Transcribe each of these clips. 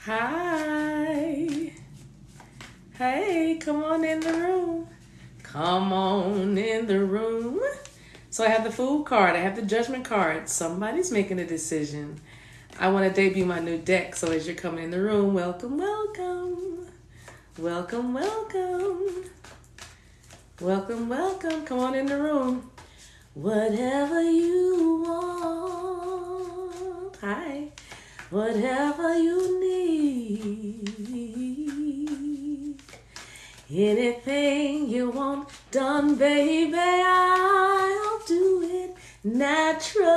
Hi. Hey, come on in the room. Come on in the room. So I have the food card. I have the judgment card. Somebody's making a decision. I want to debut my new deck. So as you're coming in the room, welcome, welcome. Welcome, welcome. Welcome, welcome. Come on in the room. Whatever you want. Hi. Whatever you need. Anything you want done, baby, I'll do it naturally.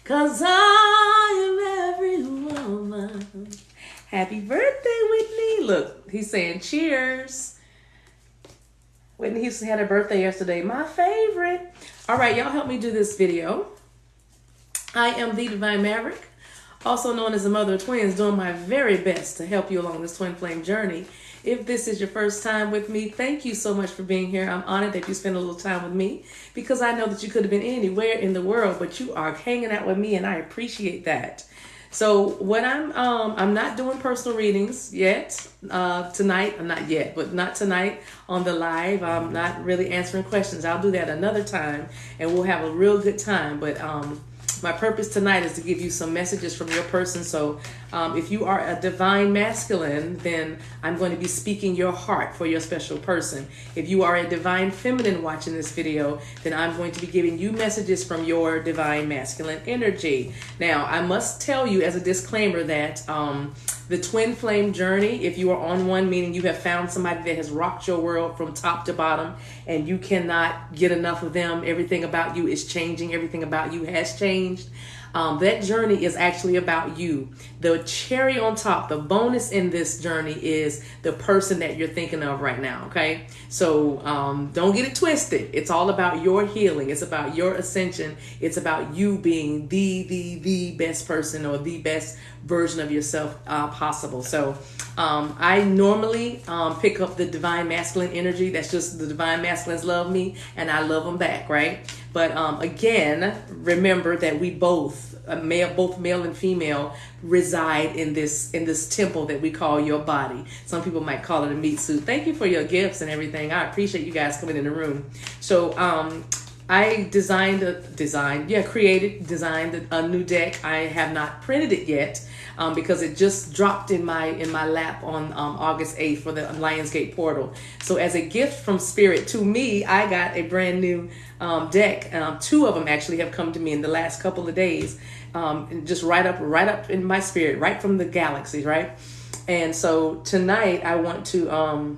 'Cause I'm every woman. Happy birthday, Whitney. Look, he's saying cheers. Whitney had her birthday yesterday. My favorite. All right, y'all help me do this video. I am the Divine Maverick, also known as the mother of twins, doing my very best to help you along this twin flame journey. If this is your first time with me, thank you so much for being here. I'm honored that you spend a little time with me because I know that you could have been anywhere in the world, but you are hanging out with me and I appreciate that. So what I'm not doing personal readings yet tonight. Not yet, but not tonight on the live. I'm not really answering questions. I'll do that another time and we'll have a real good time. But my purpose tonight is to give you some messages from your person. So if you are a divine masculine, then I'm going to be speaking your heart for your special person. If you are a divine feminine watching this video, then I'm going to be giving you messages from your divine masculine energy. Now, I must tell you as a disclaimer that the twin flame journey, if you are on one, meaning you have found somebody that has rocked your world from top to bottom and you cannot get enough of them, everything about you is changing, everything about you has changed. That journey is actually about you. The cherry on top, the bonus in this journey is the person that you're thinking of right now, okay? So don't get it twisted. It's all about your healing. It's about your ascension. It's about you being the best person or the best version of yourself possible. So I normally pick up the divine masculine energy. That's just the divine masculines love me and I love them back, right? But again, remember that we both male and female reside in this temple that we call your body. Some people might call it a meat suit. Thank you for your gifts and everything. I appreciate you guys coming in the room. So I designed a new deck. I have not printed it yet because it just dropped in my lap on August 8th for the Lionsgate portal. So as a gift from Spirit to me, I got a brand new deck. Two of them actually have come to me in the last couple of days, just right up in my spirit, right from the galaxy, right? And so tonight I want to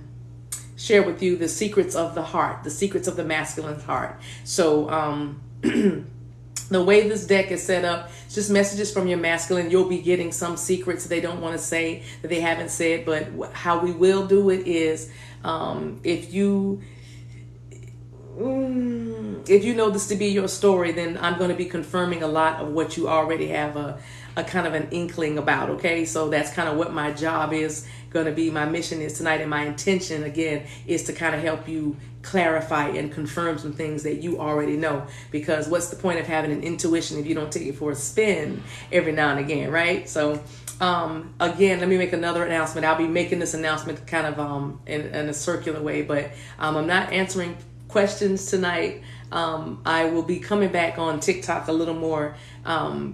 share with you the secrets of the heart, the secrets of the masculine heart. So the way this deck is set up, it's just messages from your masculine. You'll be getting some secrets they don't want to say, that they haven't said, but how we will do it is if you know this to be your story, then I'm going to be confirming a lot of what you already have a kind of an inkling about, okay? So that's kind of what my job is going to be. My mission is tonight, and my intention, again, is to kind of help you clarify and confirm some things that you already know. Because what's the point of having an intuition if you don't take it for a spin every now and again, right? So again, let me make another announcement. I'll be making this announcement kind of in a circular way, but I'm not answering questions tonight. I will be coming back on TikTok a little more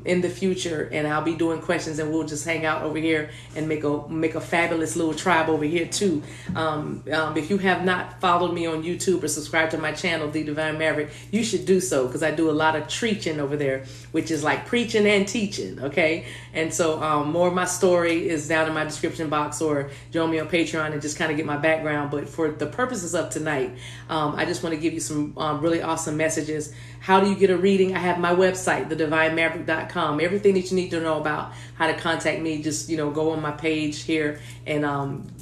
in the future, and I'll be doing questions, and we'll just hang out over here and make a fabulous little tribe over here too. If you have not followed me on YouTube or subscribed to my channel, The Divine Maverick, you should do so, because I do a lot of treaching over there, which is like preaching and teaching, okay? And so more of my story is down in my description box, or join me on Patreon and just kind of get my background. But for the purposes of tonight, I just want to give you some really awesome messages. How do you get a reading? I have my website, TheDivineMaverick.com. Everything that you need to know about how to contact me, just, go on my page here and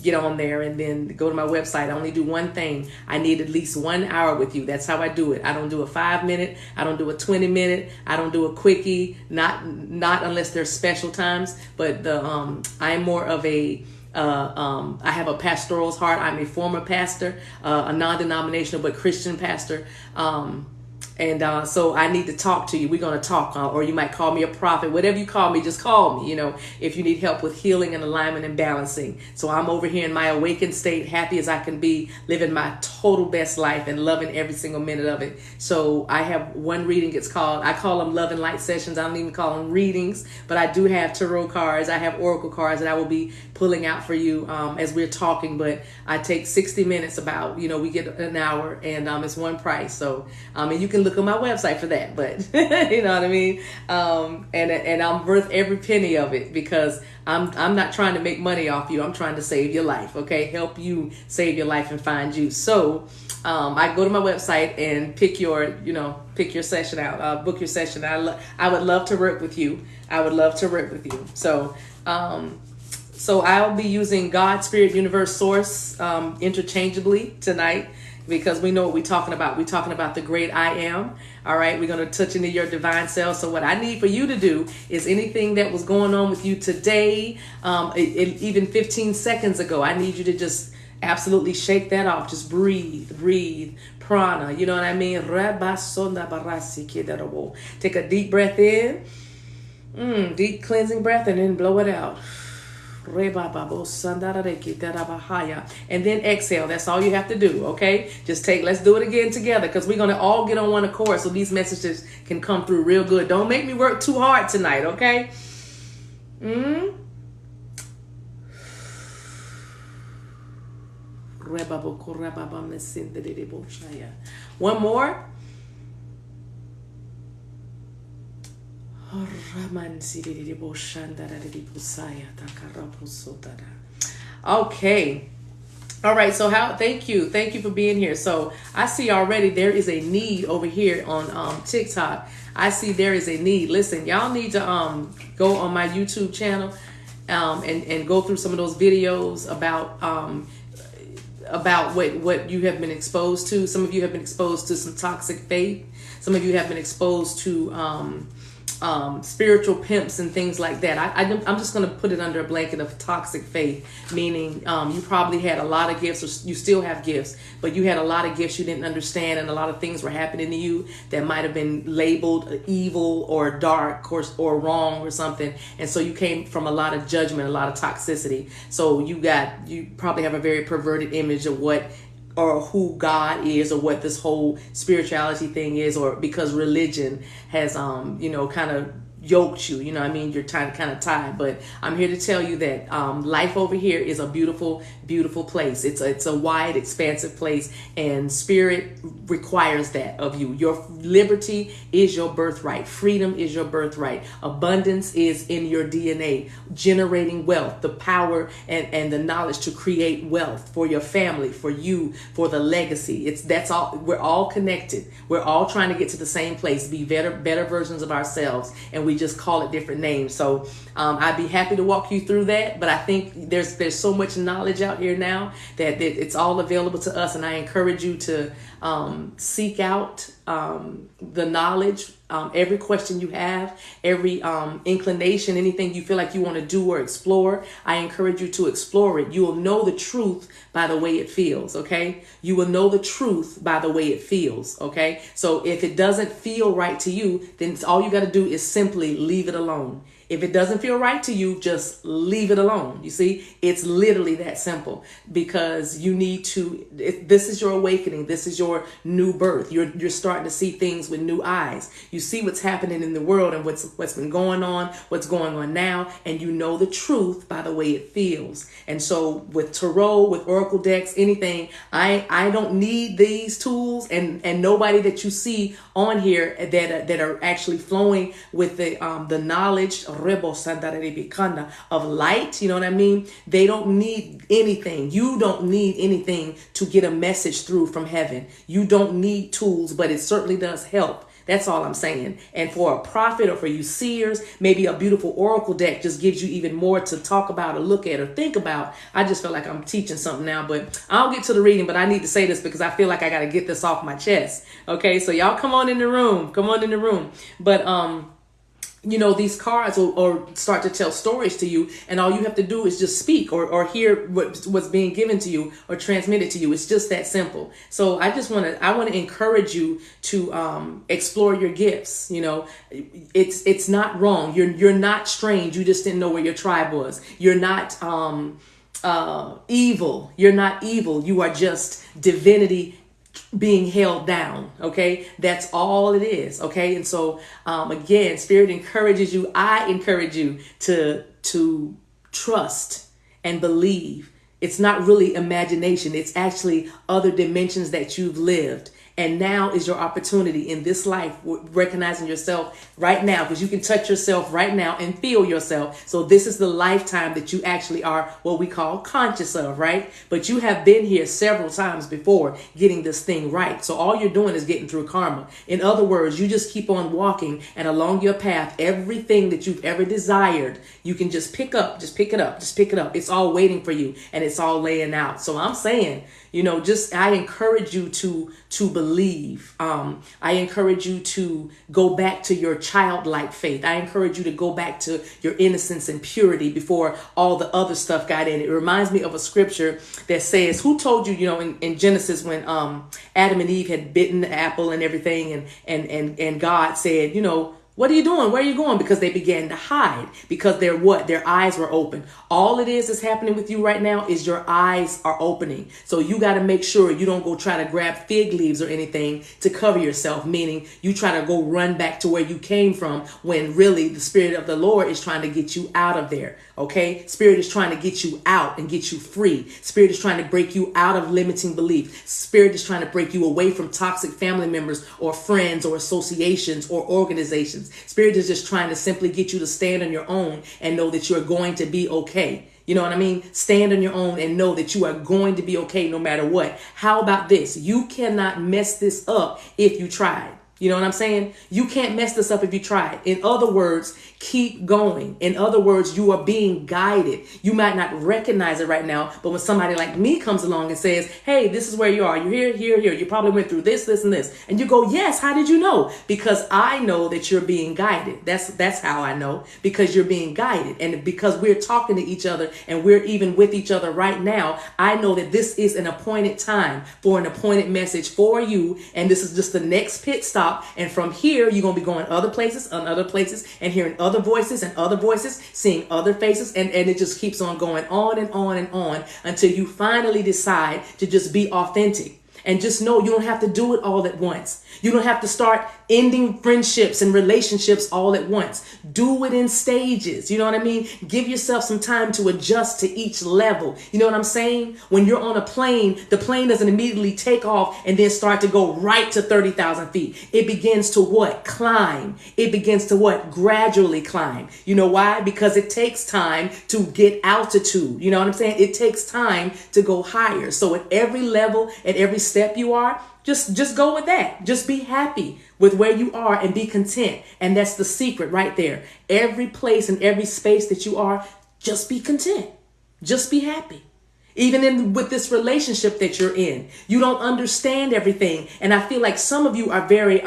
get on there and then go to my website. I only do one thing. I need at least 1 hour with you. That's how I do it. I don't do a 5-minute. I don't do a 20-minute. I don't do a quickie. Not unless there's special times. But I'm more of a I have a pastoral's heart. I'm a former pastor, a non-denominational but Christian pastor. So I need to talk to you. We're going to talk, or you might call me a prophet. Whatever you call me, just call me, if you need help with healing and alignment and balancing. So I'm over here in my awakened state, happy as I can be, living my total best life and loving every single minute of it. So I have one reading. I call them love and light sessions. I don't even call them readings, but I do have tarot cards. I have oracle cards that I will be pulling out for you as we're talking. But I take 60 minutes about, we get an hour, and it's one price. So, and you can look on my website for that, but you know what I mean? And I'm worth every penny of it, because I'm not trying to make money off you. I'm trying to save your life. Okay. Help you save your life and find you. So, I go to my website and pick your session out, book your session. I would love to work with you. So, so I'll be using God, Spirit, Universe, Source, interchangeably tonight, because we know what we're talking about. We're talking about the great I am. All right. We're going to touch into your divine self. So what I need for you to do is anything that was going on with you today, even 15 seconds ago, I need you to just absolutely shake that off. Just breathe. Prana. You know what I mean? Take a deep breath in. Deep cleansing breath, and then blow it out. And then exhale. That's all you have to do. Okay. Let's do it again together, because we're going to all get on one accord so these messages can come through real good. Don't make me work too hard tonight. Okay. One more. Okay. All right. So thank you for being here. So I see already there is a need over here on TikTok. I see there is a need. Listen, y'all need to go on my YouTube channel and go through some of those videos about what you have been exposed to. Some of you have been exposed to some toxic faith. Some of you have been exposed to spiritual pimps and things like that. I'm just going to put it under a blanket of toxic faith, meaning you probably had a lot of gifts, or you still have gifts, but you had a lot of gifts you didn't understand, and a lot of things were happening to you that might have been labeled evil or dark or wrong or something. And so you came from a lot of judgment, a lot of toxicity. So you probably have a very perverted image of what or who God is, or what this whole spirituality thing is, or because religion has, kind of yoked you, you're kind of tied. But I'm here to tell you that life over here is a beautiful, beautiful place. It's a wide, expansive place, and spirit requires that of you. Your liberty is your birthright. Freedom is your birthright. Abundance is in your DNA. Generating wealth, the power and the knowledge to create wealth for your family, for you, for the legacy. That's all. We're all connected. We're all trying to get to the same place, be better versions of ourselves, and we just call it different names. So I'd be happy to walk you through that, but I think there's so much knowledge out here now that it's all available to us, and I encourage you to seek out the knowledge. Every question you have, every inclination, anything you feel like you want to do or explore, I encourage you to explore it. You will know the truth by the way it feels. Okay. You will know the truth by the way it feels. Okay. So if it doesn't feel right to you, then all you got to do is simply leave it alone. If it doesn't feel right to you, just leave it alone. You see, it's literally that simple, because you need to, this is your awakening. This is your new birth. You're starting to see things with new eyes. You see what's happening in the world and what's been going on, what's going on now, and you know the truth by the way it feels. And so with tarot, with oracle decks, anything, I don't need these tools, and nobody that you see on here that are actually flowing with the knowledge of light, you know what I mean? They don't need anything. You don't need anything to get a message through from heaven. You don't need tools, but it certainly does help. That's all I'm saying. And for a prophet, or for you seers, maybe a beautiful oracle deck just gives you even more to talk about or look at or think about. I just feel like I'm teaching something now, but I'll get to the reading. But I need to say this because I feel like I got to get this off my chest. Okay, so y'all come on in the room. Come on in the room. But these cards or start to tell stories to you, and all you have to do is just speak or hear what's being given to you or transmitted to you. It's just that simple. So I want to encourage you to explore your gifts. It's not wrong. You're not strange. You just didn't know where your tribe was. You're not evil. You're not evil. You are just divinity being held down. Okay, that's all it is. Okay, and so again, Spirit encourages you. I encourage you to trust and believe. It's not really imagination. It's actually other dimensions that you've lived. And now is your opportunity in this life, recognizing yourself right now, because you can touch yourself right now and feel yourself. So this is the lifetime that you actually are what we call conscious of, right? But you have been here several times before getting this thing right. So all you're doing is getting through karma. In other words, you just keep on walking, and along your path, everything that you've ever desired, you can just pick up, just pick it up, just pick it up. It's all waiting for you, and it's all laying out. So I'm saying, I encourage you to believe. I encourage you to go back to your childlike faith. I encourage you to go back to your innocence and purity before all the other stuff got in. It reminds me of a scripture that says, who told you, in Genesis, when Adam and Eve had bitten the apple and everything, and God said, what are you doing? Where are you going? Because they began to hide, because their eyes were open. All it is that's happening with you right now is your eyes are opening. So you got to make sure you don't go try to grab fig leaves or anything to cover yourself, meaning you try to go run back to where you came from, when really the Spirit of the Lord is trying to get you out of there. Okay. Spirit is trying to get you out and get you free. Spirit is trying to break you out of limiting belief. Spirit is trying to break you away from toxic family members or friends or associations or organizations. Spirit is just trying to simply get you to stand on your own and know that you're going to be okay. You know what I mean? Stand on your own and know that you are going to be okay no matter what. How about this? You cannot mess this up if you tried. You know what I'm saying? You can't mess this up if you try. In other words, keep going. In other words, you are being guided. You might not recognize it right now, but when somebody like me comes along and says, hey, this is where you are. You're here, here, here. You probably went through this, this, and this. And you go, yes, how did you know? Because I know that you're being guided. That's how I know, because you're being guided. And because we're talking to each other and we're even with each other right now, I know that this is an appointed time for an appointed message for you. And this is just the next pit stop. And from here, you're going to be going other places and hearing other voices and other voices, seeing other faces. And it just keeps on going on and on and on until you finally decide to just be authentic. And just know you don't have to do it all at once. You don't have to start ending friendships and relationships all at once. Do it in stages. You know what I mean? Give yourself some time to adjust to each level. You know what I'm saying? When you're on a plane, the plane doesn't immediately take off and then start to go right to 30,000 feet. It begins to what? Climb. It begins to what? Gradually climb. You know why? Because it takes time to get altitude. You know what I'm saying? It takes time to go higher. So at every level, at every step you are, just go with that. Just be happy with where you are and be content. And that's the secret right there. Every place and every space that you are, just be content. Just be happy. Even with this relationship that you're in, you don't understand everything. And I feel like some of you are very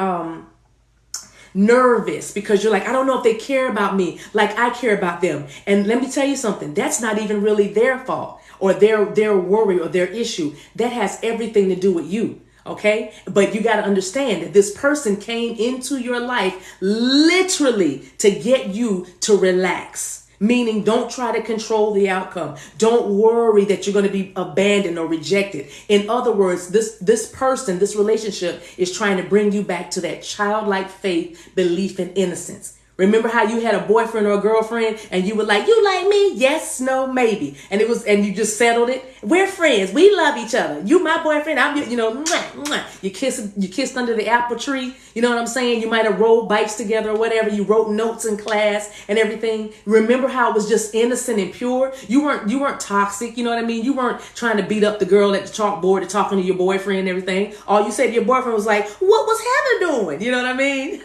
nervous because you're like, I don't know if they care about me like I care about them. And let me tell you something, that's not even really their fault or their worry or their issue. That has everything to do with you. Okay, but you got to understand that this person came into your life literally to get you to relax. Meaning, don't try to control the outcome. Don't worry that you're going to be abandoned or rejected. In other words, this person, this relationship is trying to bring you back to that childlike faith, belief, and innocence. Remember how you had a boyfriend or a girlfriend and you were like, you like me? Yes, no, maybe. And you just settled it. We're friends. We love each other. You my boyfriend. I'm, mwah, mwah. You kissed under the apple tree. You know what I'm saying? You might have rode bikes together or whatever. You wrote notes in class and everything. Remember how it was just innocent and pure? You weren't toxic. You know what I mean? You weren't trying to beat up the girl at the chalkboard and talking to your boyfriend and everything. All you said to your boyfriend was like, what was Heather doing? You know what I mean?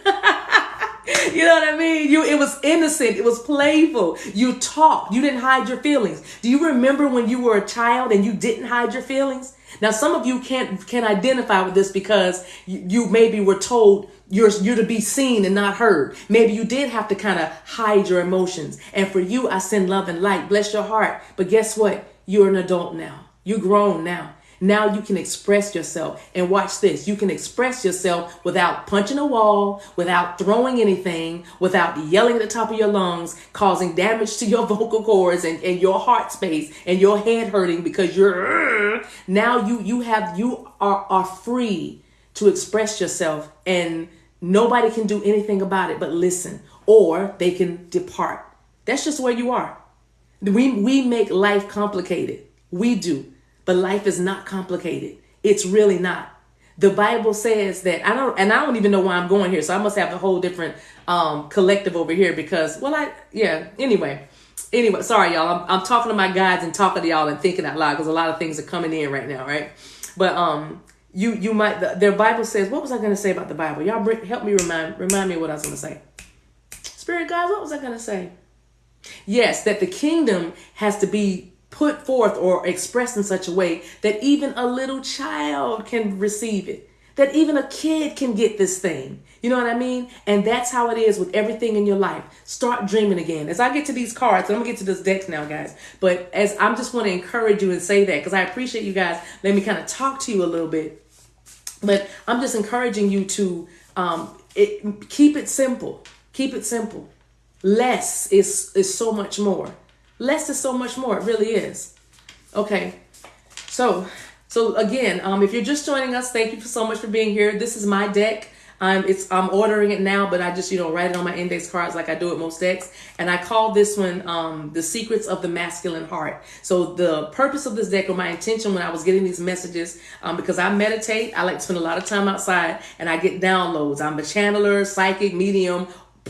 You know what I mean? It was innocent. It was playful. You talked. You didn't hide your feelings. Do you remember when you were a child and you didn't hide your feelings? Now, some of you can identify with this because you maybe were told you're to be seen and not heard. Maybe you did have to kind of hide your emotions. And for you, I send love and light. Bless your heart. But guess what? You're an adult now. You're grown now. Now you can express yourself. And watch this. You can express yourself without punching a wall, without throwing anything, without yelling at the top of your lungs, causing damage to your vocal cords and your heart space and your head hurting because you're now you are free to express yourself, and nobody can do anything about it but listen, or they can depart. That's just where you are. We make life complicated. We do. But life is not complicated. It's really not. The Bible says that I don't even know why I'm going here. So I must have a whole different collective over here because, anyway, sorry, y'all. I'm talking to my guides and talking to y'all and thinking out loud because a lot of things are coming in right now, right? But you might, their Bible says, what was I going to say about the Bible? Y'all help me remind me what I was going to say. Spirit guys, what was I going to say? Yes, that the kingdom has to be put forth or expressed in such a way that even a little child can receive it, that even a kid can get this thing. You know what I mean? And that's how it is with everything in your life. Start dreaming again. As I get to these cards, I'm gonna get to this deck now, guys. But as I'm just want to encourage you and say that because I appreciate you guys. Let me kind of talk to you a little bit. But I'm just encouraging you to keep it simple. Keep it simple. Less is so much more. Less is so much more. It really is. Okay. So again, if you're just joining us, thank you so much for being here. This is my deck. I'm ordering it now, but I just, write it on my index cards like I do with most decks. And I call this one, The Secrets of the Masculine Heart. So the purpose of this deck, or my intention when I was getting these messages, because I meditate, I like to spend a lot of time outside and I get downloads. I'm a channeler, psychic, medium,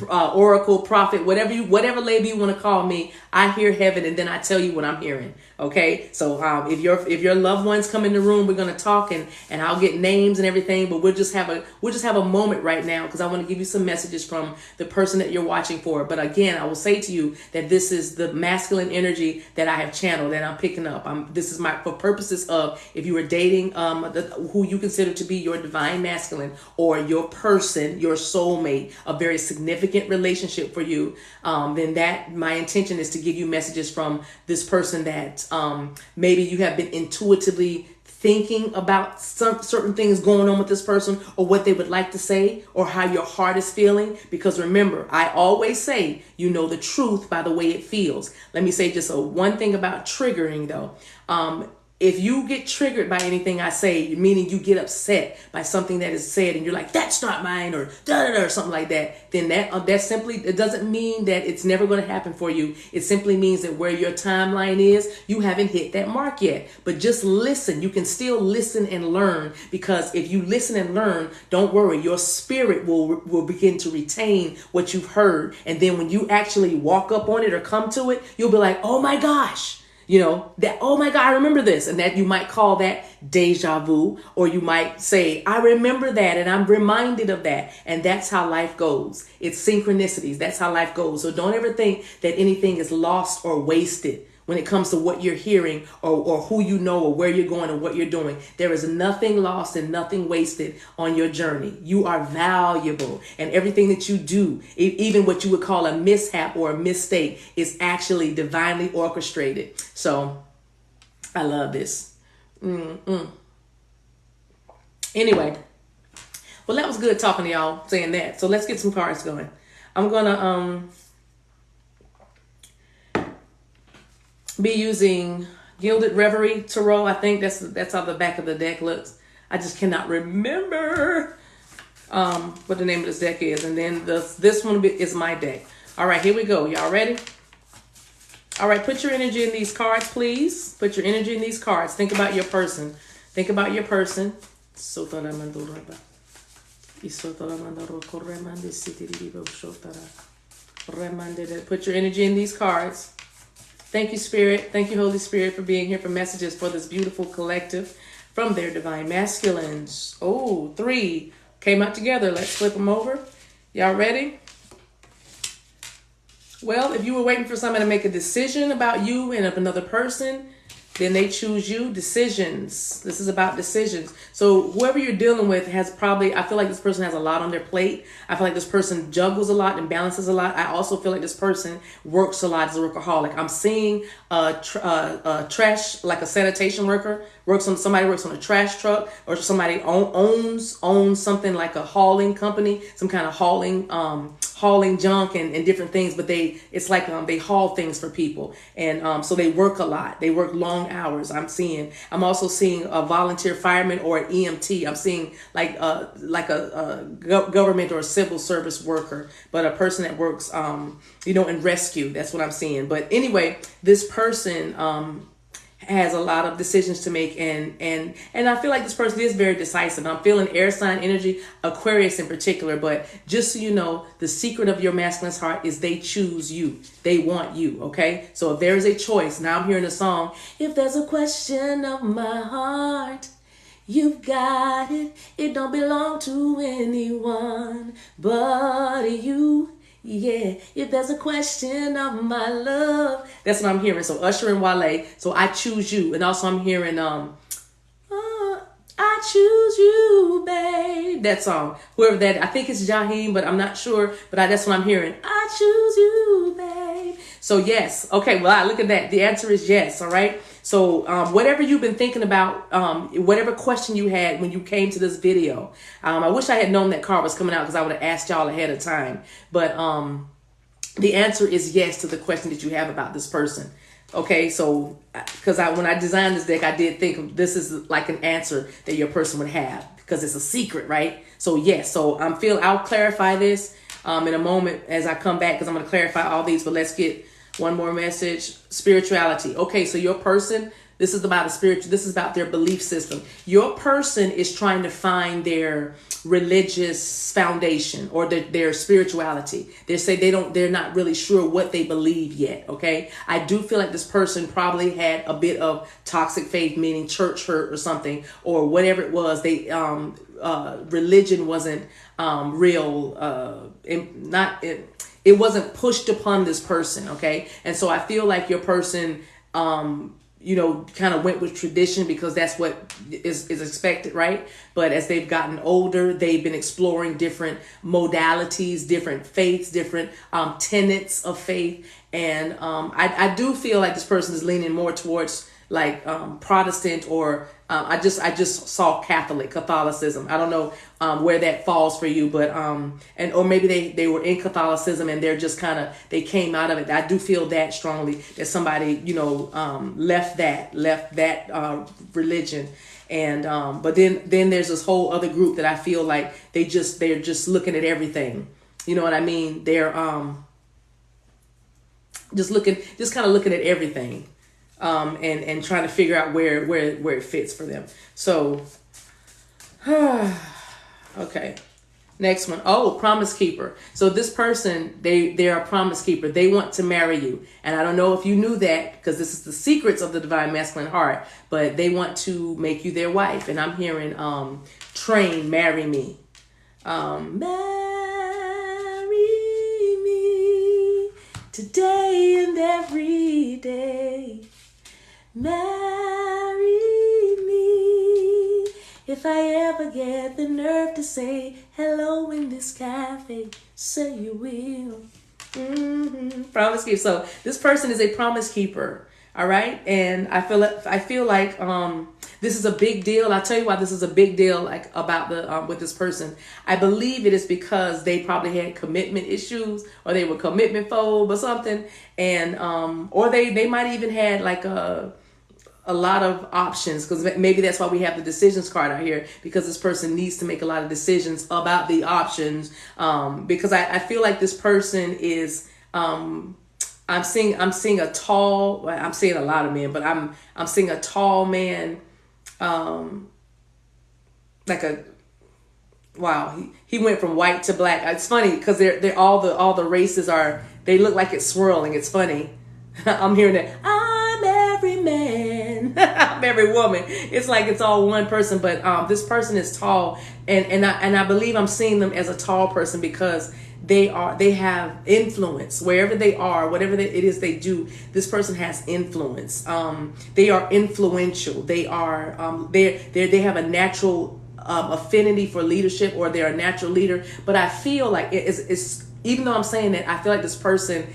oracle, prophet, whatever label you want to call me. I hear heaven and then I tell you what I'm hearing. Okay. So if your loved ones come in the room, we're going to talk and I'll get names and everything, but we'll just have a moment right now because I want to give you some messages from the person that you're watching for. But again, I will say to you that this is the masculine energy that I have channeled and I'm picking up. This is for purposes of if you were dating who you consider to be your divine masculine or your person, your soulmate, a very significant relationship for you, then my intention is to give you messages from this person that maybe you have been intuitively thinking about certain things going on with this person or what they would like to say or how your heart is feeling. Because remember, I always say, the truth by the way it feels. Let me say just one thing about triggering though. If you get triggered by anything I say, meaning you get upset by something that is said and you're like, that's not mine or or something like that, then that simply, it doesn't mean that it's never going to happen for you. It simply means that where your timeline is, you haven't hit that mark yet. But just listen. You can still listen and learn, because if you listen and learn, don't worry, your spirit will begin to retain what you've heard. And then when you actually walk up on it or come to it, you'll be like, oh my gosh. Oh my God, I remember this. And that you might call that deja vu, or you might say, I remember that and I'm reminded of that. And that's how life goes. It's synchronicities. That's how life goes. So don't ever think that anything is lost or wasted when it comes to what you're hearing or who you know or where you're going and what you're doing. There is nothing lost and nothing wasted on your journey. You are valuable, and everything that you do, even what you would call a mishap or a mistake, is actually divinely orchestrated. So I love this. Anyway, well, that was good talking to y'all, saying that. So let's get some cards going. I'm going to be using Gilded Reverie Tarot. I think that's how the back of the deck looks. I just cannot remember what the name of this deck is. And then this one is my deck. All right, here we go. Y'all ready? All right, put your energy in these cards, please. Put your energy in these cards. Think about your person. Think about your person. Put your energy in these cards. Thank you, Spirit. Thank you, Holy Spirit, for being here for messages for this beautiful collective from their divine masculines. Oh, 3 came out together. Let's flip them over. Y'all ready? Well, if you were waiting for somebody to make a decision about you and of another person, then they choose you. Decisions. This is about decisions. So whoever you're dealing with has probably, I feel like this person has a lot on their plate. I feel like this person juggles a lot and balances a lot. I also feel like this person works a lot as a workaholic. I'm seeing a trash, like a sanitation worker, somebody works on a trash truck, or somebody owns something like a hauling company, some kind of hauling junk and different things, but it's like they haul things for people, and so they work a lot. They work long hours. I'm also seeing a volunteer fireman or an EMT. I'm seeing like a government or a civil service worker, but a person that works in rescue. That's what I'm seeing. But anyway, this person has a lot of decisions to make, and I feel like this person is very decisive. I'm feeling air sign energy, Aquarius in particular, but just so you know, the secret of your masculine's heart is they choose you. They want you, okay? So if there is a choice, now I'm hearing a song, if there's a question of my heart, you've got it. It don't belong to anyone but you. Yeah, if there's a question of my love. That's what I'm hearing. So Usher and Wale. So I choose you. And also I'm hearing I choose you, babe. That song. Whoever that, I think it's Jaheim, but I'm not sure. But that's what I'm hearing. I choose you, babe. So yes. Okay, well, look at that. The answer is yes, all right? So whatever you've been thinking about, whatever question you had when you came to this video, I wish I had known that card was coming out because I would have asked y'all ahead of time. But the answer is yes to the question that you have about this person. Okay, so because when I designed this deck, I did think of this is like an answer that your person would have because it's a secret, right? So yes, so I'll clarify this in a moment as I come back because I'm going to clarify all these. But let's get one more message. Spirituality. Okay, so your person, this is about this is about their belief system. Your person is trying to find their religious foundation or their spirituality. They're not really sure what they believe yet. Okay. I do feel like this person probably had a bit of toxic faith, meaning church hurt or something, or whatever it was. Religion wasn't real. It wasn't pushed upon this person. Okay. And so I feel like your person, kind of went with tradition because that's what is expected, right? But as they've gotten older, they've been exploring different modalities, different faiths, different tenets of faith. And I do feel like this person is leaning more towards like Protestant or I just saw Catholicism. I don't know where that falls for you, but or maybe they were in Catholicism and they're just they came out of it. I do feel that strongly that somebody left that religion, and but then there's this whole other group that I feel like they're just looking at everything. You know what I mean? They're just kind of looking at everything. And trying to figure out where it fits for them. So, okay. Next one. Oh, promise keeper. So this person, they're a promise keeper. They want to marry you. And I don't know if you knew that because this is the secrets of the divine masculine heart, but they want to make you their wife. And I'm hearing, train, marry me. Marry me today and every day. Marry me if I ever get the nerve to say hello in this cafe. Say you will. Promise keeper. So this person is a promise keeper. All right, and I feel like this is a big deal. I'll tell you why this is a big deal. Like about the with this person, I believe it is because they probably had commitment issues, or they were commitment phobe or something, and or they might even had like a lot of options, because maybe that's why we have the decisions card out here, because this person needs to make a lot of decisions about the options. Because I feel like this person is, I'm seeing a tall, I'm seeing a lot of men, but I'm seeing a tall man, he went from white to black. It's funny because they're all the races they look like it's swirling. It's funny. I'm hearing that I'm every man. I'm every woman. It's like it's all one person, but this person is tall, and I believe I'm seeing them as a tall person because they have influence wherever they are, whatever it is they do. This person has influence. They are influential. They are they have a natural affinity for leadership, or they're a natural leader. But I feel like it's even though I'm saying that, I feel like this person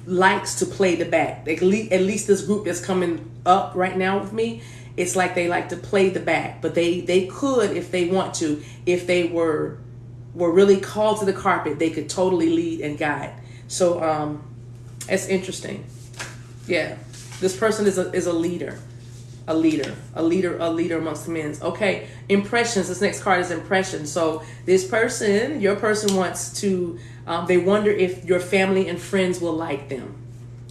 likes to play the back. At least this group that's coming up right now with me, it's like they like to play the back. But they could, if they want to, if they were really called to the carpet, they could totally lead and guide. So it's interesting. Yeah, this person is a leader. A leader amongst men. Okay, impressions. This next card is impressions. So this person, your person wants to, they wonder if your family and friends will like them.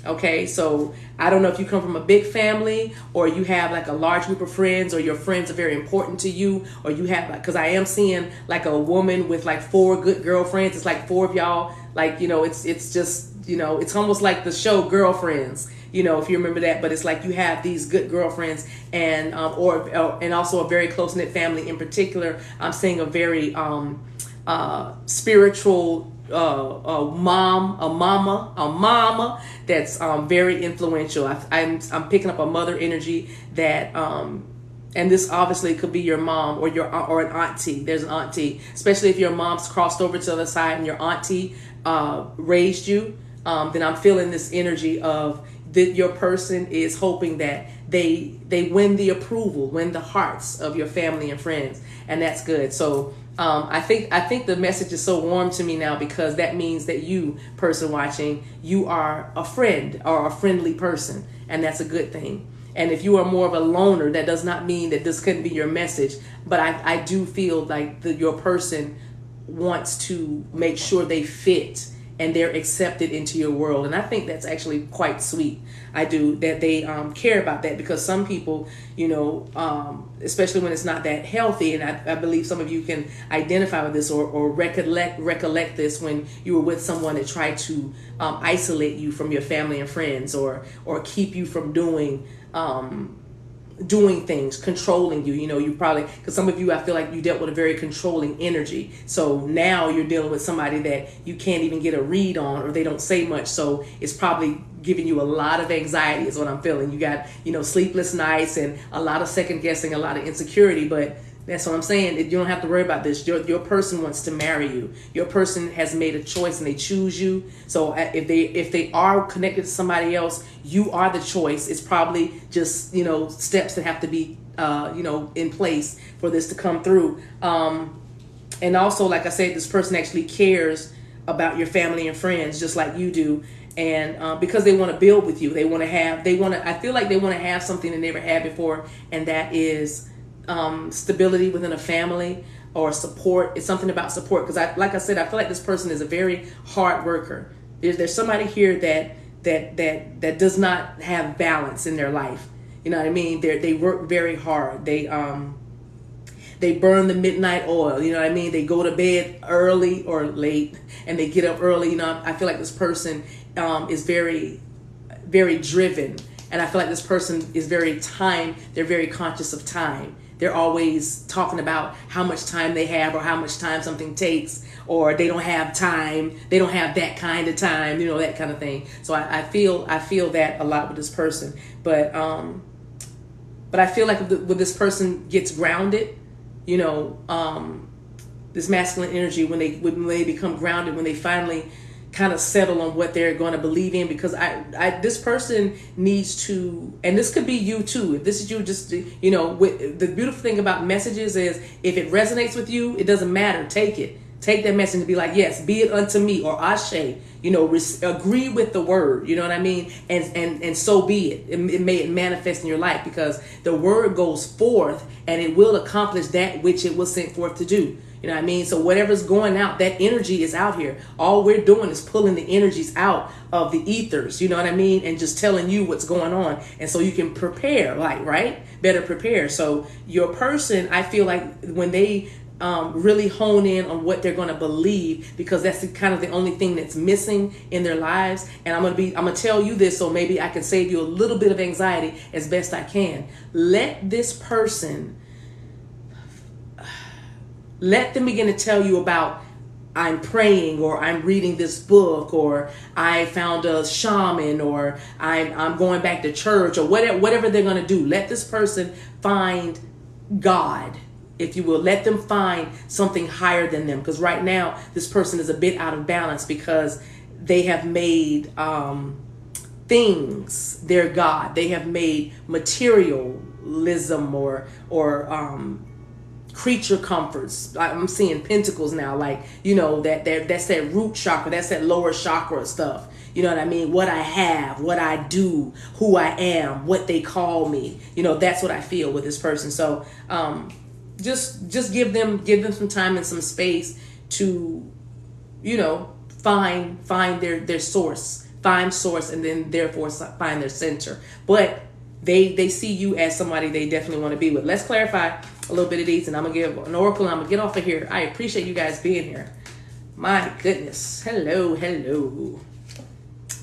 Okay, so I don't know if you come from a big family, or you have like a large group of friends, or your friends are very important to you, or you have, like, because I am seeing like a woman with like 4 good girlfriends. It's like 4 of y'all, like, it's just, it's almost like the show Girlfriends, if you remember that. But it's like you have these good girlfriends, and and also a very close knit family. In particular, I'm seeing a very spiritual a mama that's very influential. I'm picking up a mother energy that and this obviously could be your mom or or an auntie. There's an auntie, especially if your mom's crossed over to the other side and your auntie raised you. Then I'm feeling this energy of that your person is hoping that they win the approval, win the hearts of your family and friends, and that's good. So I think the message is so warm to me now, because that means that you, person watching, you are a friend or a friendly person, and that's a good thing. And if you are more of a loner, that does not mean that this couldn't be your message. But I do feel like your person wants to make sure they fit and they're accepted into your world. And I think that's actually quite sweet. I do, that they care about that, because some people, especially when it's not that healthy, and I believe some of you can identify with this or recollect this when you were with someone that tried to isolate you from your family and friends, or keep you from doing things, controlling you. You probably, because some of you, I feel like you dealt with a very controlling energy. So now you're dealing with somebody that you can't even get a read on, or they don't say much. So it's probably giving you a lot of anxiety is what I'm feeling. You got, sleepless nights and a lot of second guessing, a lot of insecurity. But that's what I'm saying. You don't have to worry about this. Your person wants to marry you. Your person has made a choice and they choose you. So if they are connected to somebody else, you are the choice. It's probably just, steps that have to be, in place for this to come through. And also, like I said, this person actually cares about your family and friends just like you do. And because they want to build with you, I feel like they want to have something they never had before. And that is stability within a family, or support. It's something about support, because like I said, I feel like this person is a very hard worker. There's somebody here that does not have balance in their life. You know what I mean? They work very hard. They burn the midnight oil. You know what I mean? They go to bed early or late, and they get up early. I feel like this person is very, very driven, and I feel like this person is they're very conscious of time. They're always talking about how much time they have, or how much time something takes, or they don't have time. They don't have that kind of time, that kind of thing. So I feel that a lot with this person. But I feel like when this person gets grounded, this masculine energy, when they become grounded, when they finally kind of settle on what they're going to believe in, because this person needs to, and this could be you too. If this is you, just, with the beautiful thing about messages is, if it resonates with you, it doesn't matter. Take that message and be like, yes, be it unto me, or ashe, agree with the word, you know what I mean? And so be it. It may manifest in your life, because the word goes forth and it will accomplish that which it was sent forth to do. You know what I mean? So whatever's going out, that energy is out here. All we're doing is pulling the energies out of the ethers, you know what I mean? And just telling you what's going on. And so you can prepare, right? Better prepare. So your person, I feel like when they really hone in on what they're going to believe, because that's kind of the only thing that's missing in their lives. And I'm going to tell you this so maybe I can save you a little bit of anxiety as best I can. Let this person, let them begin to tell you about, I'm praying, or I'm reading this book, or I found a shaman, or I'm going back to church, or whatever they're going to do. Let this person find God, if you will. Let them find something higher than them, because right now this person is a bit out of balance because they have made things their God. They have made materialism or creature comforts. I'm seeing pentacles now, like, that's that root chakra, that's that lower chakra stuff. You know what I mean? What I have, what I do, who I am, what they call me. That's what I feel with this person. So just give them some time and some space to, find their source, and then therefore find their center. But they see you as somebody they definitely want to be with. Let's clarify a little bit of these, and I'm gonna give an oracle, and I'm gonna get off of here. I appreciate you guys being here. My goodness. Hello.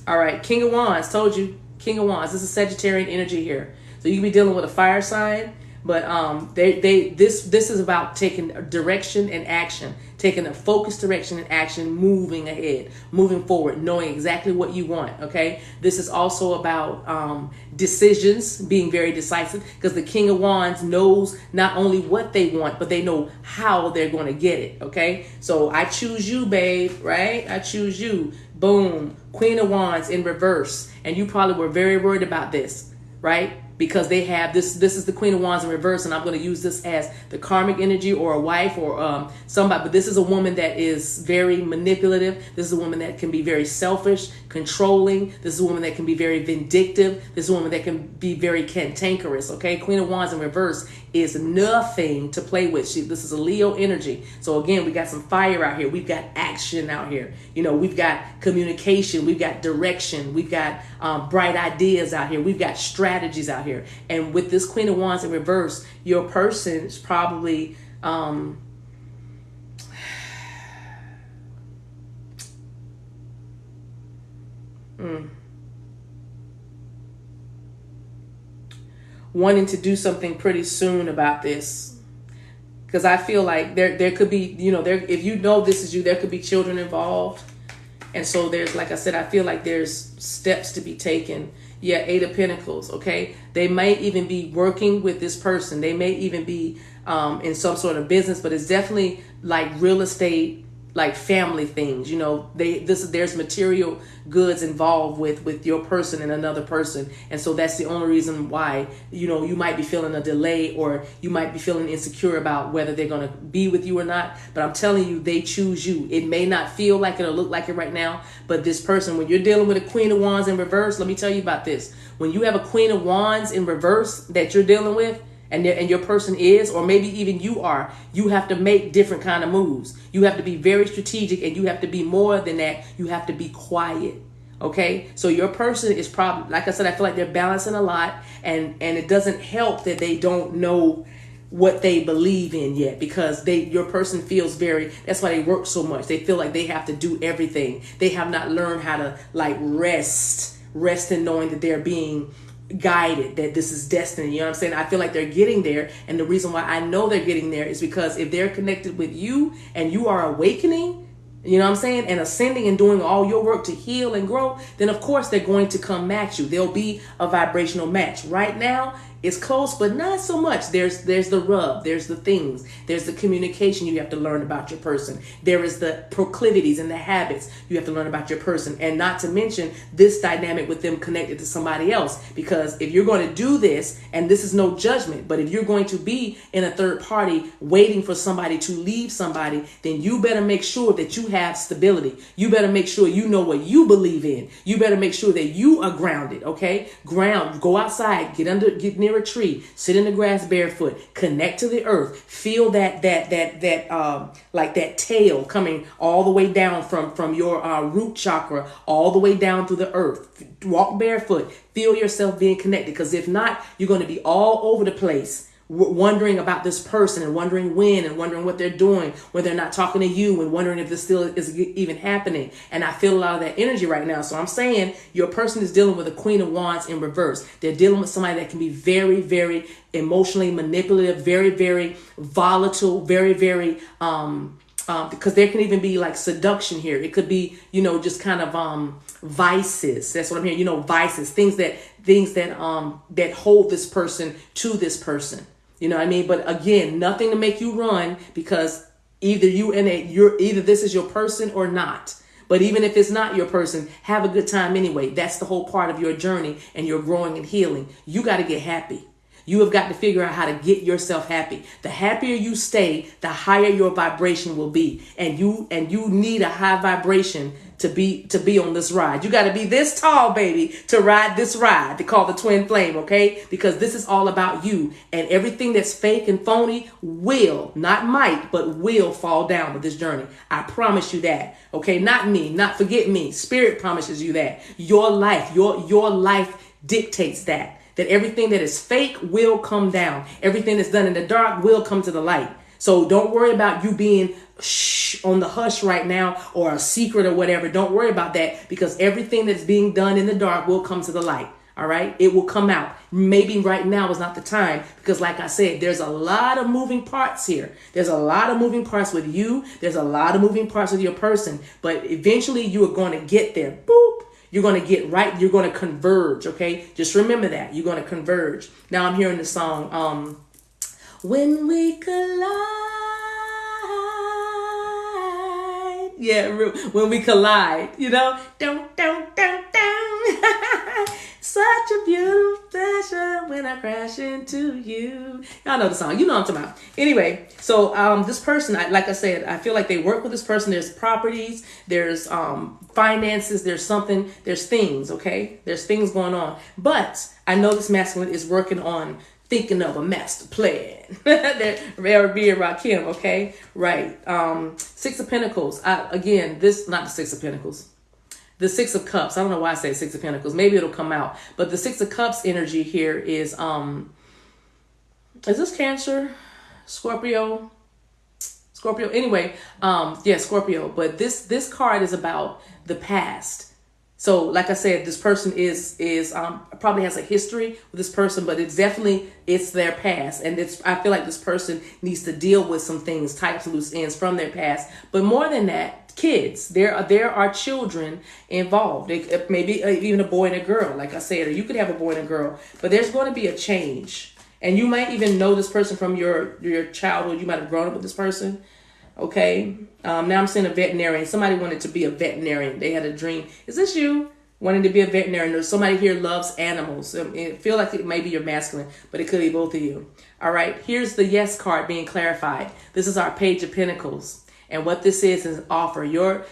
All right, King of Wands. Told you, King of Wands. This is Sagittarian energy here, so you can be dealing with a fire sign. But this is about taking direction and action, taking a focused direction and action, moving ahead, moving forward, knowing exactly what you want. Okay, this is also about decisions, being very decisive, because the King of Wands knows not only what they want, but they know how they're going to get it. Okay, so I choose you, babe. Right? I choose you. Boom. Queen of Wands in reverse, and you probably were very worried about this, right? Because they have this is the Queen of Wands in reverse, and I'm going to use this as the karmic energy, or a wife, or somebody. But this is a woman that is very manipulative. This is a woman that can be very selfish, controlling. This is a woman that can be very vindictive. This is a woman that can be very cantankerous. Okay, Queen of Wands in reverse is nothing to play with. This is a Leo energy. So again, we got some fire out here. We've got action out here. We've got communication. We've got direction. We've got bright ideas out here. We've got strategies out here. And with this Queen of Wands in reverse, your person is probably wanting to do something pretty soon about this, because I feel like there could be, if this is you, there could be children involved. And so there's, like I said, I feel like there's steps to be taken. Yeah, 8 of Pentacles, okay? They may even be working with this person. They may even be in some sort of business, but it's definitely like real estate, like family things. There's material goods involved with your person and another person. And so that's the only reason why, you might be feeling a delay, or you might be feeling insecure about whether they're going to be with you or not. But I'm telling you, they choose you. It may not feel like it or look like it right now, but this person, when you're dealing with a Queen of Wands in reverse, let me tell you about this. When you have a Queen of Wands in reverse that you're dealing with, and your person is, or maybe even you are, you have to make different kind of moves. You have to be very strategic, and you have to be more than that. You have to be quiet. Okay, so your person is probably, like I said, I feel like they're balancing a lot, and it doesn't help that they don't know what they believe in yet, because your person feels that's why they work so much. They feel like they have to do everything. They have not learned how to rest in knowing that they're being guided, that this is destiny. You know what I'm saying? I feel like they're getting there, and the reason why I know they're getting there is because if they're connected with you and you are awakening, you know what I'm saying, and ascending and doing all your work to heal and grow, then of course they're going to come match you. There'll be a vibrational match. Right now it's close, but not so much. There's the rub, there's the things, there's the communication you have to learn about your person. There is the proclivities and the habits you have to learn about your person, and not to mention this dynamic with them connected to somebody else. Because if you're going to do this, and this is no judgment, but if you're going to be in a third party waiting for somebody to leave somebody, then you better make sure that you have stability. You better make sure you know what you believe in. You better make sure that you are grounded. Okay, go outside, get near a tree, sit in the grass barefoot, connect to the earth, feel that like that tail coming all the way down from your root chakra all the way down through the earth. Walk barefoot, feel yourself being connected, because if not, you're going to be all over the place wondering about this person and wondering when and wondering what they're doing when they're not talking to you and wondering if this still is even happening. And I feel a lot of that energy right now. So I'm saying your person is dealing with a Queen of Wands in reverse. They're dealing with somebody that can be very, very emotionally manipulative, very, very volatile, very, very, because there can even be like seduction here. It could be, just kind of vices. That's what I'm hearing. Vices, things that that hold this person to this person. You know what I mean? But again, nothing to make you run, because either either this is your person or not. But even if it's not your person, have a good time anyway. That's the whole part of your journey and your growing and healing. You got to get happy. You have got to figure out how to get yourself happy. The happier you stay, the higher your vibration will be. And you need a high vibration to be on this ride. You got to be this tall, baby, to ride this ride. They call the twin flame, okay? Because this is all about you. And everything that's fake and phony will, not might, but will fall down with this journey. I promise you that. Okay? Not me, not forget me. Spirit promises you that. Your life, your life dictates that. That everything that is fake will come down. Everything that's done in the dark will come to the light. So don't worry about you being on the hush right now or a secret or whatever. Don't worry about that, because everything that's being done in the dark will come to the light. All right. It will come out. Maybe right now is not the time, because like I said, there's a lot of moving parts here. There's a lot of moving parts with you. There's a lot of moving parts with your person. But eventually you are going to get there. Boop. You're going to get right. You're going to converge. Okay. Just remember that you're going to converge. Now I'm hearing the song, When We Collide. Yeah. When we collide, don't. Such a beautiful pleasure when I crash into you. Y'all know the song. You know what I'm talking about. Anyway, so this person, like I said, I feel like they work with this person. There's properties, there's finances, there's things, okay? There's things going on. But I know this masculine is working on thinking of a master plan. They're being Rakim, okay? Right. Six of Pentacles. Again, this, not the Six of Pentacles. The Six of Cups. I don't know why I say Six of Pentacles. Maybe it'll come out. But the Six of Cups energy here is this Cancer? Scorpio? Anyway, yeah, Scorpio. But this card is about the past. So like I said, this person is probably has a history with this person, but it's their past. And I feel like this person needs to deal with some things, tie up some loose ends from their past. But more than that, kids, there are children involved. It maybe even a boy and a girl, like I said, or you could have a boy and a girl, but there's going to be a change. And you might even know this person from your childhood. You might have grown up with this person. Okay. Now I'm seeing a veterinarian. Somebody wanted to be a veterinarian. They had a dream. Is this you wanting to be a veterinarian? Or somebody here loves animals. I feel like it may be your masculine, but it could be both of you. All right. Here's the yes card being clarified. This is our Page of Pentacles. And what this is an offer. Your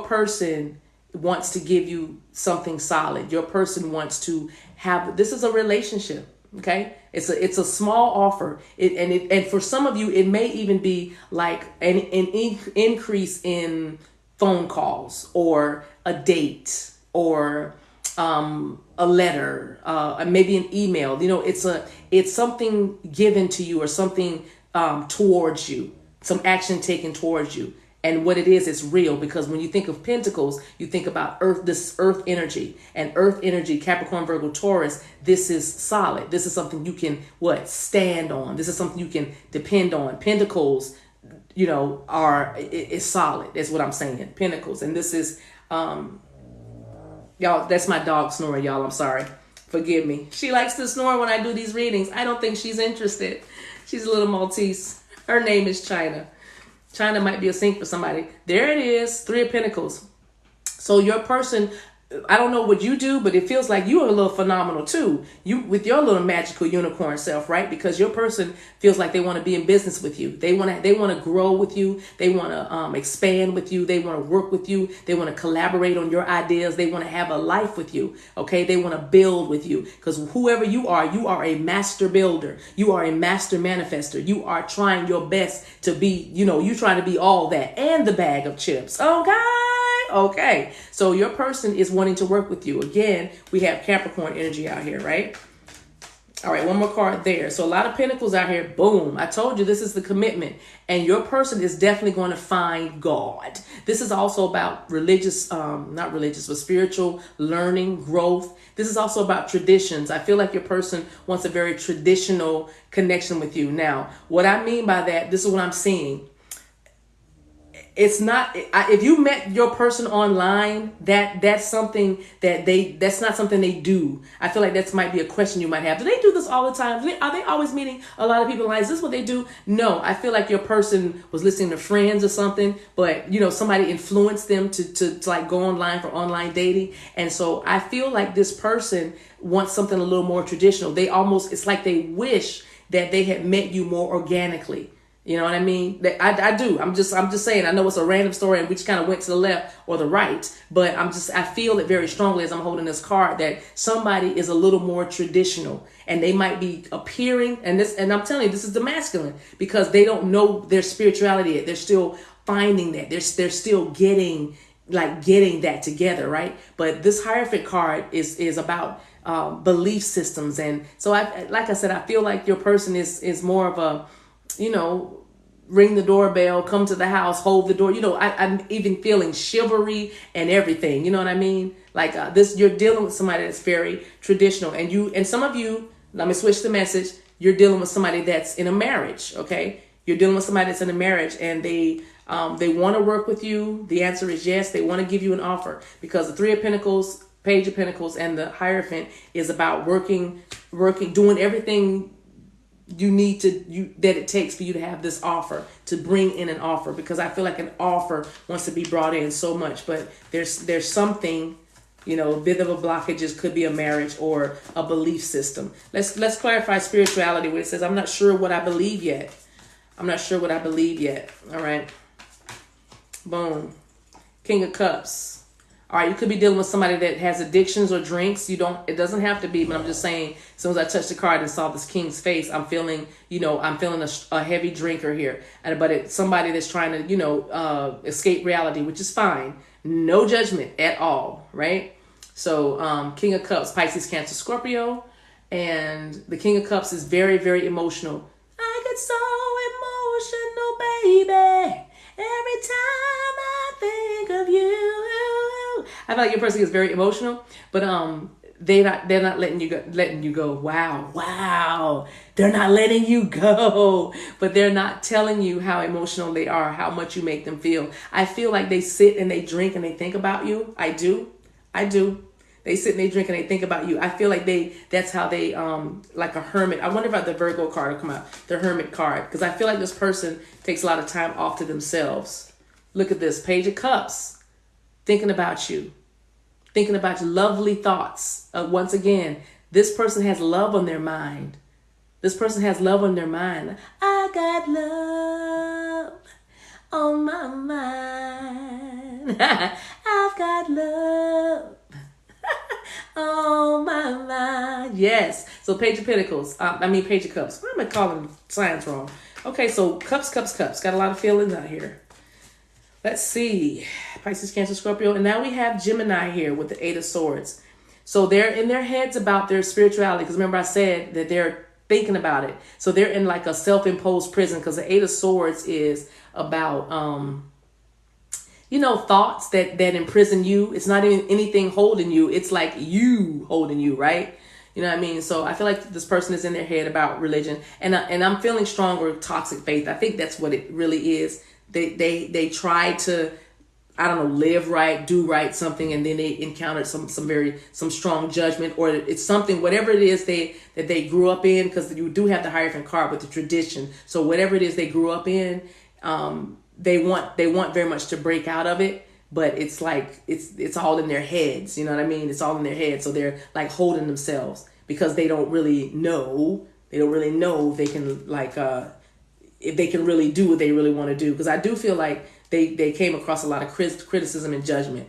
person wants to give you something solid. Your person wants to have, this is a relationship. Okay. It's a small offer. And for some of you, it may even be like an increase in phone calls or a date or a letter, maybe an email. It's something given to you or something towards you. Some action taken towards you. And what it is real, because when you think of Pentacles, you think about this earth energy. And earth energy, Capricorn, Virgo, Taurus, this is solid. This is something you can, stand on. This is something you can depend on. Pentacles, is solid. That's what I'm saying. Pentacles. And this is, y'all, that's my dog snoring, y'all. I'm sorry. Forgive me. She likes to snore when I do these readings. I don't think she's interested. She's a little Maltese. Her name is China. China might be a sync for somebody. There it is. Three of Pentacles. So your person, I don't know what you do, but it feels like you are a little phenomenal too. You with your little magical unicorn self, right? Because your person feels like they want to be in business with you. They want to grow with you. They want to expand with you. They want to work with you. They want to collaborate on your ideas. They want to have a life with you. Okay, they want to build with you, because whoever you are a master builder. You are a master manifester. You are trying your best to be, you trying to be all that and the bag of chips. Okay. So your person is wanting to work with you. Again, we have Capricorn energy out here, right? All right, one more card there. So a lot of pentacles out here. Boom. I told you this is the commitment. And your person is definitely going to find God. This is also about religious, not religious, but spiritual learning, growth. This is also about traditions. I feel like your person wants a very traditional connection with you. Now, what I mean by that, this is what I'm seeing. It's not, if you met your person online, that's something that's not something they do. I feel like that might be a question you might have. Do they do this all the time? Are they always meeting a lot of people online? Is this what they do? No, I feel like your person was listening to friends or something, but somebody influenced them to like go online for online dating. And so I feel like this person wants something a little more traditional. It's like they wish that they had met you more organically. You know what I mean? I do. I'm just saying, I know it's a random story and we just kind of went to the left or the right, but I feel it very strongly as I'm holding this card that somebody is a little more traditional and they might be appearing, and I'm telling you, this is the masculine, because they don't know their spirituality yet. They're still finding that. They're still getting that together, right? But this Hierophant card is about belief systems. And so like I said, I feel like your person is more of a, ring the doorbell, come to the house, hold the door. I'm even feeling chivalry and everything. You know what I mean? Like you're dealing with somebody that's very traditional, and some of you, let me switch the message. You're dealing with somebody that's in a marriage. Okay. You're dealing with somebody that's in a marriage and they want to work with you. The answer is yes. They want to give you an offer, because the Three of Pentacles, Page of Pentacles, and the Hierophant is about working, doing everything you need that it takes for you to have this offer, to bring in an offer, because I feel like an offer wants to be brought in so much, but there's something, a bit of a blockage. Could be a marriage or a belief system. Let's clarify spirituality where it says, I'm not sure what I believe yet. I'm not sure what I believe yet. All right. Boom. King of Cups. All right, you could be dealing with somebody that has addictions or drinks. It doesn't have to be, but I'm just saying, as soon as I touched the card and saw this king's face, I'm feeling a heavy drinker here. But it's somebody that's trying to, escape reality, which is fine. No judgment at all, right? So King of Cups, Pisces, Cancer, Scorpio. And the King of Cups is very, very emotional. I get so emotional, baby, every time I think of you. I feel like your person is very emotional, but they're not letting you go. Wow. They're not letting you go, but they're not telling you how emotional they are, how much you make them feel. I feel like they sit and they drink and they think about you. I do. They sit and they drink and they think about you. I feel like that's how they, like a hermit. I wonder if the Virgo card will come out, the Hermit card, because I feel like this person takes a lot of time off to themselves. Look at this, Page of Cups. Thinking about you, lovely thoughts. Once again, this person has love on their mind. I got love on my mind. I've got love on my mind. Yes. So Page of Pentacles. Page of Cups. Why am I calling signs wrong? Okay, so cups. Got a lot of feelings out here. Let's see. Pisces, Cancer, Scorpio. And now we have Gemini here with the Eight of Swords. So they're in their heads about their spirituality. Because remember I said that they're thinking about it. So they're in like a self-imposed prison, because the Eight of Swords is about, thoughts that imprison you. It's not even anything holding you. It's like you holding you, right? You know what I mean? So I feel like this person is in their head about religion. And I'm feeling stronger toxic faith. I think that's what it really is. They try to, live right, do right, something, and then they encountered some strong judgment, or it's something, whatever it is that they grew up in, because you do have the Hierophant card with the tradition. So whatever it is they grew up in, they want very much to break out of it, but it's like it's all in their heads. You know what I mean? It's all in their heads. So they're like holding themselves, because they don't really know. If they can if they can really do what they really want to do. Because I do feel like they came across a lot of criticism and judgment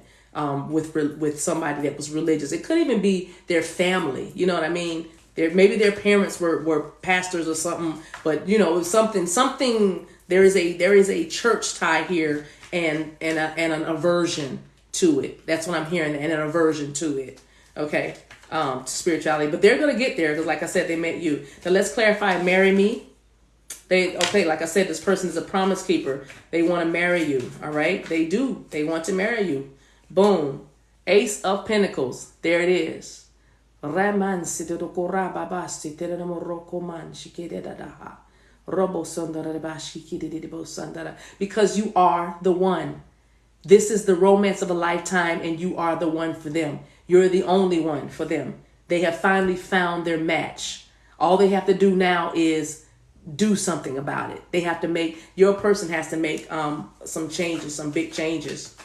with somebody that was religious. It could even be their family. You know what I mean? Maybe their parents were pastors or something. But something. There is a church tie here and an aversion to it. That's what I'm hearing, and an aversion to it. Okay. to spirituality, but they're going to get there because, like I said, they met you. Now let's clarify, marry me. Like I said, this person is a promise keeper. They want to marry you. All right. They do. They want to marry you. Boom. Ace of Pentacles. There it is. Because you are the one. This is the romance of a lifetime, and you are the one for them. You're the only one for them. They have finally found their match. All they have to do now is do something about it. They have to make, your person has to make some changes, some big changes,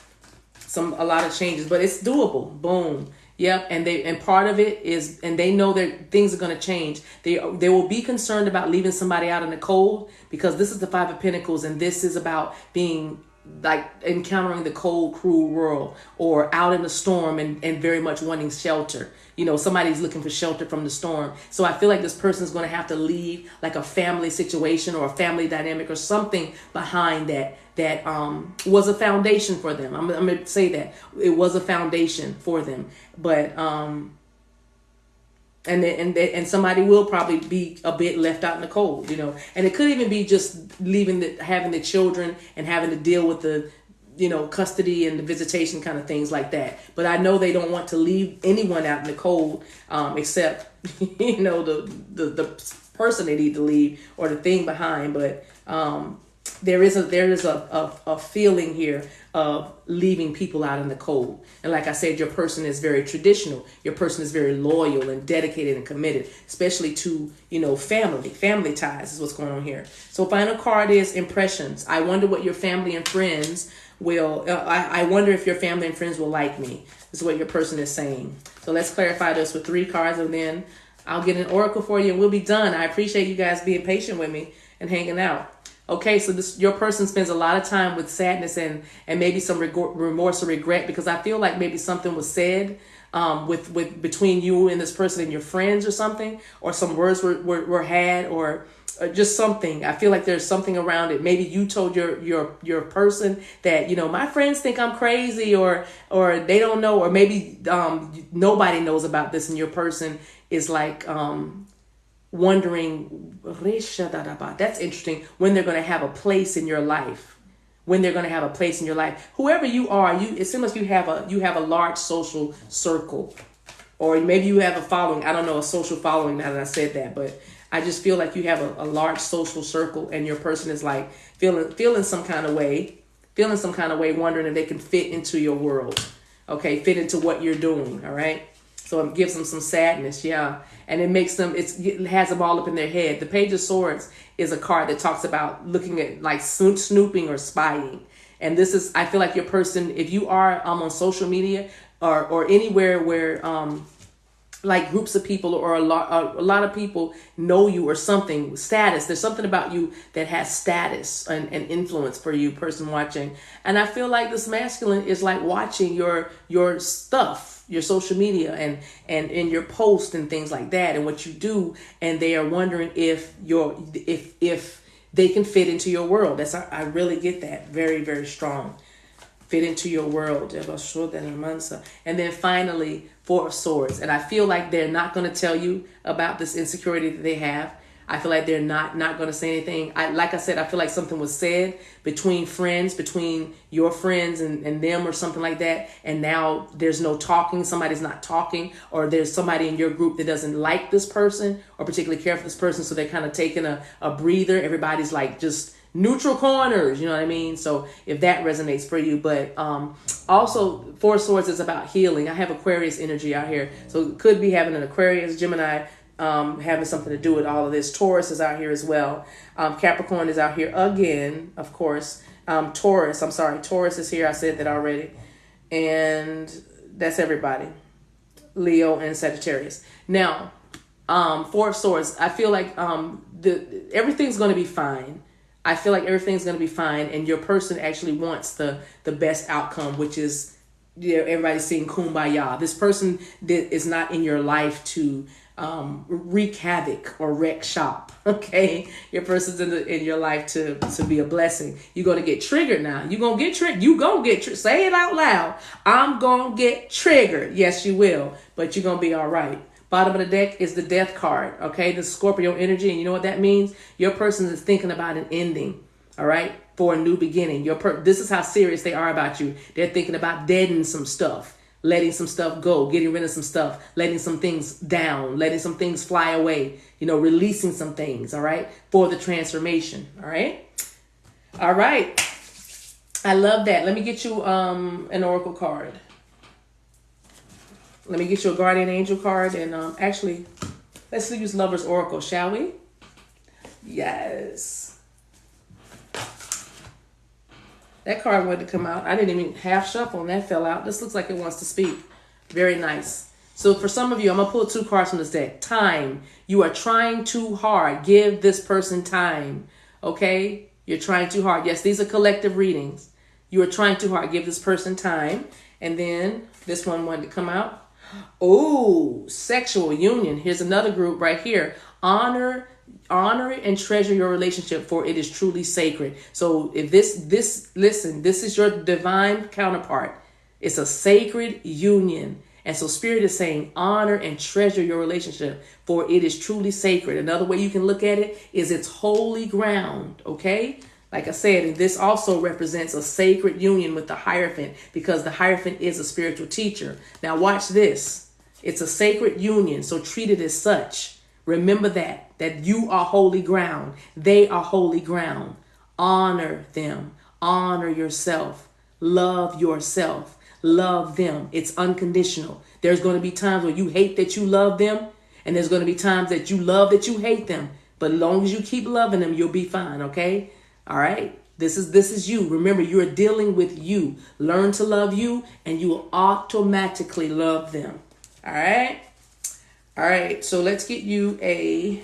a lot of changes, but it's doable. Boom. Yep. And part of it is, and they know that things are going to change. They will be concerned about leaving somebody out in the cold, because this is the Five of Pentacles, and this is about being like encountering the cold, cruel world, or out in the storm and very much wanting shelter. You know, somebody's looking for shelter from the storm. So I feel like this person's going to have to leave like a family situation or a family dynamic or something behind that was a foundation for them. I'm going to say that it was a foundation for them, but and somebody will probably be a bit left out in the cold, you know, and it could even be just having the children and having to deal with the, you know, custody and the visitation kind of things like that. But I know they don't want to leave anyone out in the cold, except, you know, the person they need to leave or the thing behind. But there is a feeling here of leaving people out in the cold. And like I said, your person is very traditional. Your person is very loyal and dedicated and committed, especially to, you know, family ties is what's going on here. So final card is Impressions. I wonder what your family and friends will, I wonder if your family and friends will like me. This is what your person is saying. So let's clarify this with 3 cards, and then I'll get an oracle for you and we'll be done. I appreciate you guys being patient with me and hanging out. Okay, so your person spends a lot of time with sadness and maybe some remorse or regret, because I feel like maybe something was said with between you and this person and your friends or something, or some words were had, or just something. I feel like there's something around it. Maybe you told your person that, you know, my friends think I'm crazy, or they don't know, or maybe nobody knows about this, and your person is like wondering, that's interesting, when they're going to have a place in your life. When they're going to have a place in your life. Whoever you are, it seems like you have a large social circle, or maybe you have a following. I don't know, a social following, now that I said that, but I just feel like you have a large social circle, and your person is like feeling some kind of way, wondering if they can fit into your world. Okay, fit into what you're doing. All right. So it gives them some sadness, yeah. And it makes them, it has them all up in their head. The Page of Swords is a card that talks about looking at like snooping or spying. And this is, I feel like your person, if you are on social media or anywhere where like groups of people or a lot of people know you or something, status, there's something about you that has status and influence for you, person watching. And I feel like this masculine is like watching your stuff, your social media and in your posts and things like that, and what you do, and they are wondering if they can fit into your world. I really get that very, very strong. Fit into your world. And then finally, Four of Swords. And I feel like they're not going to tell you about this insecurity that they have. I feel like they're not going to say anything. Like I said, I feel like something was said between friends, between your friends and them or something like that. And now there's no talking. Somebody's not talking, or there's somebody in your group that doesn't like this person or particularly care for this person. So they're kind of taking a breather. Everybody's like just neutral corners, you know what I mean? So if that resonates for you, but also Four of Swords is about healing. I have Aquarius energy out here, so it could be having an Aquarius, Gemini, having something to do with all of this. Taurus is out here as well. Capricorn is out here again, of course. Taurus is here. I said that already, and that's everybody. Leo and Sagittarius. Now, Four of Swords. I feel like everything's going to be fine. I feel like everything's going to be fine, and your person actually wants the best outcome, which is everybody's saying kumbaya. This person is not in your life to wreak havoc or wreck shop. Okay, your person's in your life to be a blessing. You're gonna get triggered now. You're gonna get triggered. You gonna get say it out loud. I'm gonna get triggered. Yes, you will, but you're gonna be all right. Bottom of the deck is the death card. Okay, the Scorpio energy, and you know what that means. Your person is thinking about an ending. All right, for a new beginning. This is how serious they are about you. They're thinking about deadening some stuff, letting some stuff go, getting rid of some stuff, letting some things down, letting some things fly away, releasing some things, all right, for the transformation, all right? All right. I love that. Let me get you an oracle card. Let me get you a guardian angel card, and actually, let's use Lover's Oracle, shall we? Yes. That card wanted to come out. I didn't even half shuffle and that fell out. This looks like it wants to speak. Very nice. So for some of you, I'm going to pull 2 cards from this deck. Time. You are trying too hard. Give this person time. Okay? You're trying too hard. Yes, these are collective readings. You are trying too hard. Give this person time. And then this one wanted to come out. Oh, sexual union. Here's another group right here. Honor and treasure your relationship, for it is truly sacred. So if listen, this is your divine counterpart. It's a sacred union. And so Spirit is saying, honor and treasure your relationship, for it is truly sacred. Another way you can look at it is it's holy ground. Okay. Like I said, and this also represents a sacred union with the Hierophant, because the Hierophant is a spiritual teacher. Now watch this. It's a sacred union, so treat it as such. Remember that you are holy ground. They are holy ground. Honor them. Honor yourself. Love yourself. Love them. It's unconditional. There's going to be times where you hate that you love them, and there's going to be times that you love that you hate them. But as long as you keep loving them, you'll be fine, okay? All right? This is you. Remember, you're dealing with you. Learn to love you, and you will automatically love them. All right? All right, so let's get you a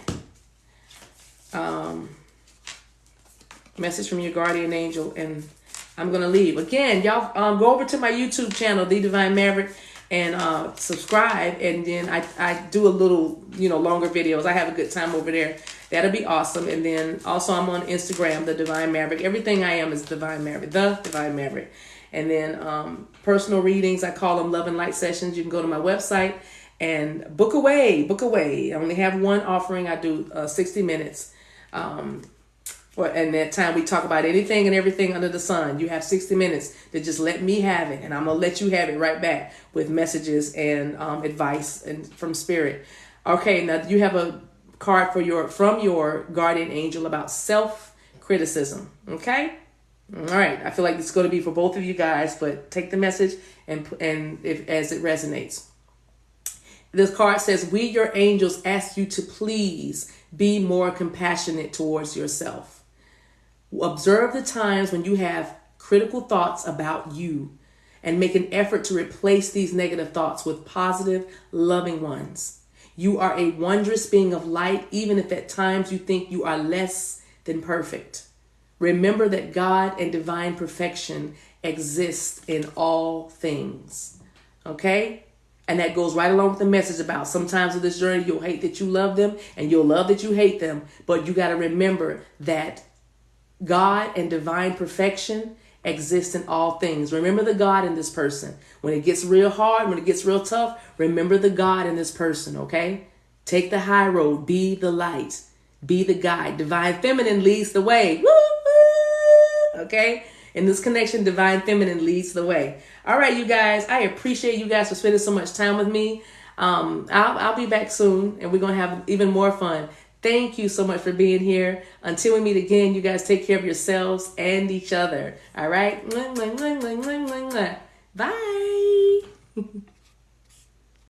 message from your guardian angel, and I'm going to leave. Again, y'all go over to my YouTube channel, The Divine Maverick, and subscribe, and then I do a little, longer videos. I have a good time over there. That'll be awesome. And then also I'm on Instagram, The Divine Maverick. Everything I am is Divine Maverick, The Divine Maverick. And then personal readings, I call them Love and Light Sessions. You can go to my website and book away. I only have one offering. I do 60 minutes. And that time we talk about anything and everything under the sun. You have 60 minutes to just let me have it. And I'm going to let you have it right back with messages and advice and from Spirit. Okay, now you have a card from your guardian angel about self-criticism. Okay? All right. I feel like it's going to be for both of you guys, but take the message and if as it resonates. This card says, we, your angels, ask you to please be more compassionate towards yourself. Observe the times when you have critical thoughts about you and make an effort to replace these negative thoughts with positive, loving ones. You are a wondrous being of light, even if at times you think you are less than perfect. Remember that God and divine perfection exist in all things. Okay? And that goes right along with the message about sometimes in this journey, you'll hate that you love them and you'll love that you hate them. But you got to remember that God and divine perfection exist in all things. Remember the God in this person. When it gets real hard, when it gets real tough, remember the God in this person, okay? Take the high road. Be the light. Be the guide. Divine feminine leads the way. Woo! Okay? In this connection, divine feminine leads the way. All right, you guys. I appreciate you guys for spending so much time with me. I'll be back soon, and we're going to have even more fun. Thank you so much for being here. Until we meet again, you guys take care of yourselves and each other. All right? Bye.